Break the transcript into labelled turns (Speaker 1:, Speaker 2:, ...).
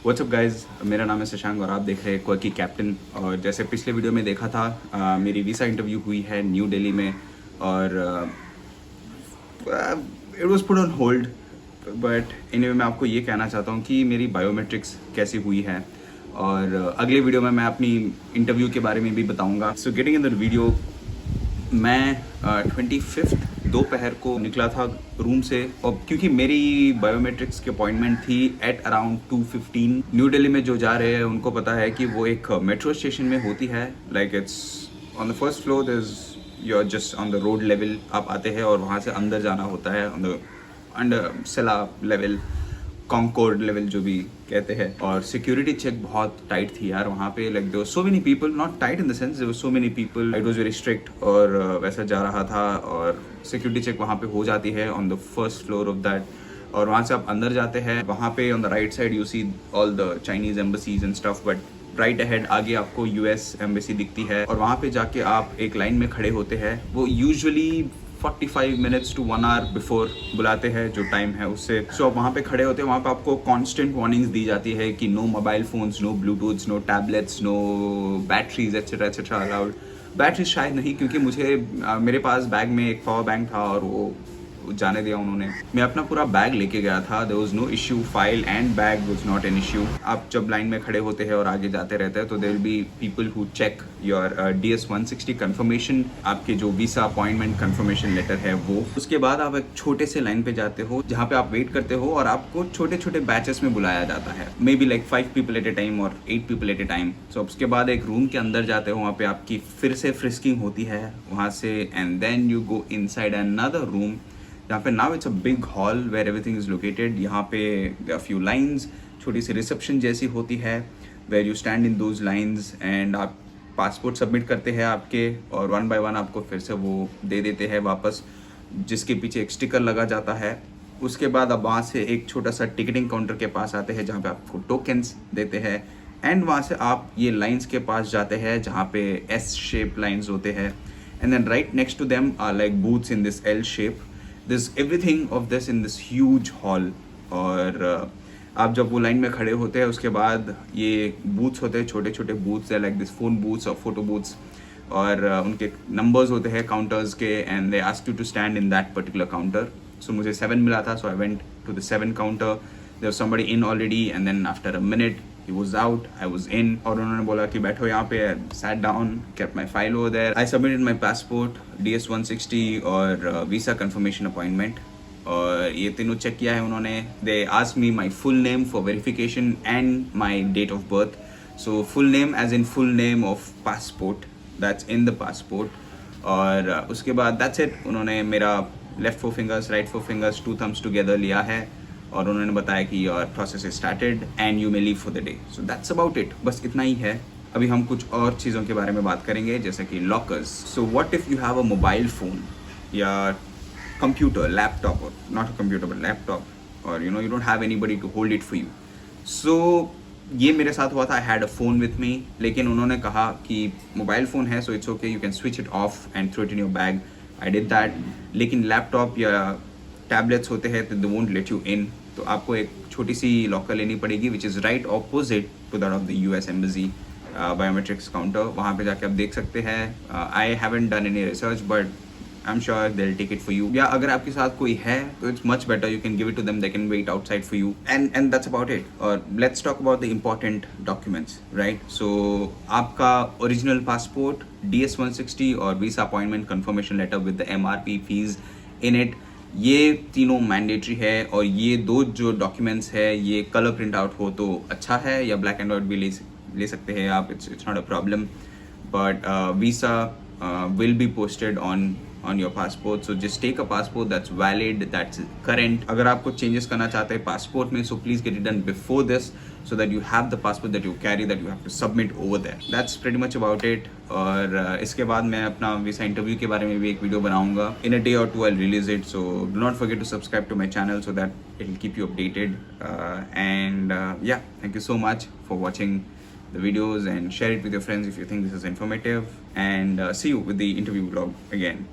Speaker 1: What's up guys, मेरा नाम है शशांक और आप देख रहे हैं क्वर्की कैप्टन। और जैसे पिछले वीडियो में देखा था, मेरी वीज़ा इंटरव्यू हुई है न्यू दिल्ली में और it was put on hold. But anyway मैं आपको ये कहना चाहता हूँ कि मेरी बायोमेट्रिक्स कैसी हुई है और अगले वीडियो में मैं अपनी इंटरव्यू के बारे में भी बताऊँगा। So getting in the video, मैं 25 दोपहर को निकला था रूम से, और क्योंकि मेरी बायोमेट्रिक्स की अपॉइंटमेंट थी एट अराउंड 2:15। न्यू दिल्ली में जो जा रहे हैं उनको पता है कि वो एक मेट्रो स्टेशन में होती है। Like it's on the first floor, there is you are just on the road level, आप आते हैं और वहाँ से अंदर जाना होता है on the under cellar level, concourse level जो भी कहते हैं। और सिक्योरिटी चेक बहुत टाइट थी यार वहाँ पे। Like there were so many people, not tight in the sense, there were so many people, it was very strict. और वैसा जा रहा था और सिक्योरिटी चेक वहाँ पे हो जाती है on the first floor of that. और वहाँ से आप अंदर जाते हैं, वहाँ पे on the right side you see all the Chinese embassies and stuff, but right ahead आगे आपको यूएस एम्बेसी दिखती है। और वहाँ पे जाके आप एक लाइन में खड़े होते हैं। वो usually 45 minutes to 1 hour before बुलाते हैं जो टाइम है उससे। सो आप वहाँ पे खड़े होते हैं, वहाँ पे आपको कांस्टेंट वार्निंग्स दी जाती है कि no mobile phones, no bluetooths, no tablets, no batteries etcetera etcetera allowed. Batteries शायद नहीं, क्योंकि मुझे मेरे पास बैग में एक पावर बैंक था और वो जाने दिया उन्होंने। मैं अपना पूरा बैग लेके गया था, there was no issue, file and bag was not an issue. आप जब लाइन में खड़े होते हैं और आगे जाते रहते हैं तो there will be people who check your DS-160 confirmation, आपके जो वीसा अपॉइंटमेंट कंफर्मेशन लेटर है वो। उसके बाद आप एक छोटे से लाइन पे जाते हो जहाँ पे आप वेट करते हो और आपको छोटे छोटे बैचेस में बुलाया जाता है, may be like 5 people at A time और 8 पीपल एट ए टाइम। सो उसके बाद एक रूम के अंदर जाते हो, वहाँ पे आपकी फिर से फ्रिस्किंग होती है वहाँ से, and then you go inside another room जहाँ पे now it's a big hall where everything is located. यहाँ पे देयर आर फ्यू लाइंस, छोटी सी रिसेप्शन जैसी होती है where you stand in those lines and आप पासपोर्ट सबमिट करते हैं आपके, और 1 बाय 1 आपको फिर से वो दे देते हैं वापस, जिसके पीछे एक स्टिकर लगा जाता है। उसके बाद आप वहाँ से एक छोटा सा टिकटिंग काउंटर के पास आते हैं जहाँ पे आपको टोकन्स देते हैं, एंड वहाँ से आप ये लाइंस के पास जाते हैं जहाँ पे S शेप लाइंस होते हैं, and then right next to them are like booths in this L shape. This everything of this in this huge hall. और आप जब वो लाइन में खड़े होते हैं उसके बाद ये बूथ्स होते हैं, छोटे छोटे बूथ्स है, लाइक दिस फोन बूथ्स और फोटो बूथ्स, और उनके नंबर्स होते हैं काउंटर्स के, and they ask you to stand in that particular counter. So मुझे 7 मिला था, so I went to the 7 counter. There was somebody in already, and then after a minute he was out, I was in, और उन्होंने बोला कि बैठो यहाँ पे। sat down, kept my file over there, I submitted my passport, DS-160 और visa confirmation appointment, और ये तीनों चेक किया है उन्होंने। they asked me my full name for verification and my date of birth, so full name as in full name of passport, that's in the passport। और उसके बाद that's it, उन्होंने मेरा left 4 fingers, right 4 fingers, 2 thumbs together लिया है, और उन्होंने बताया कि your process is started and you may leave for the day. So that's about it, बस इतना ही है। अभी हम कुछ और चीज़ों के बारे में बात करेंगे, जैसे कि lockers. So what if you have a mobile phone या कंप्यूटर, लैपटॉप, और not a computer but laptop, और you don't have anybody to hold it for you. So ये मेरे साथ हुआ था, I had a phone with me, लेकिन उन्होंने कहा कि मोबाइल फ़ोन है so it's okay, you can switch it off and throw it in your bag. I did that, लेकिन लैपटॉप या टैबलेट्स होते हैं तो they won't let you in, तो आपको एक छोटी सी लॉकर लेनी पड़ेगी which is right opposite to that of the US embassy biometrics counter. वहाँ पे जाके आप देख सकते हैं। I haven't done any research but I am sure they will take it for you, या अगर आपके साथ कोई है तो it's much better, you can give it to them, they can wait outside for you, and that's about it. और let's talk about the important documents, right. So आपका original passport, DS-160 और visa appointment confirmation letter with the MRP fees in it, ये तीनों mandatory है। और ये दो जो डॉक्यूमेंट्स है ये कलर प्रिंट आउट हो तो अच्छा है, या ब्लैक एंड वाइट भी ले सकते हैं आप, it's not a problem. But visa will be posted on your passport, so just take a passport that's valid, that's current. अगर आपको changes करना चाहते हैं passport में, so please get it done before this so that you have the passport that you carry that you have to submit over there. That's pretty much about it. और इसके बाद मैं अपना वीसा इंटरव्यू के बारे में भी एक वीडियो बनाऊंगा, in a day or two I'll release it, so do not forget to subscribe to my channel so that it will keep you updated. And yeah, thank you so much for watching the videos, and share it with your friends if you think this is informative, and see you with the interview vlog again.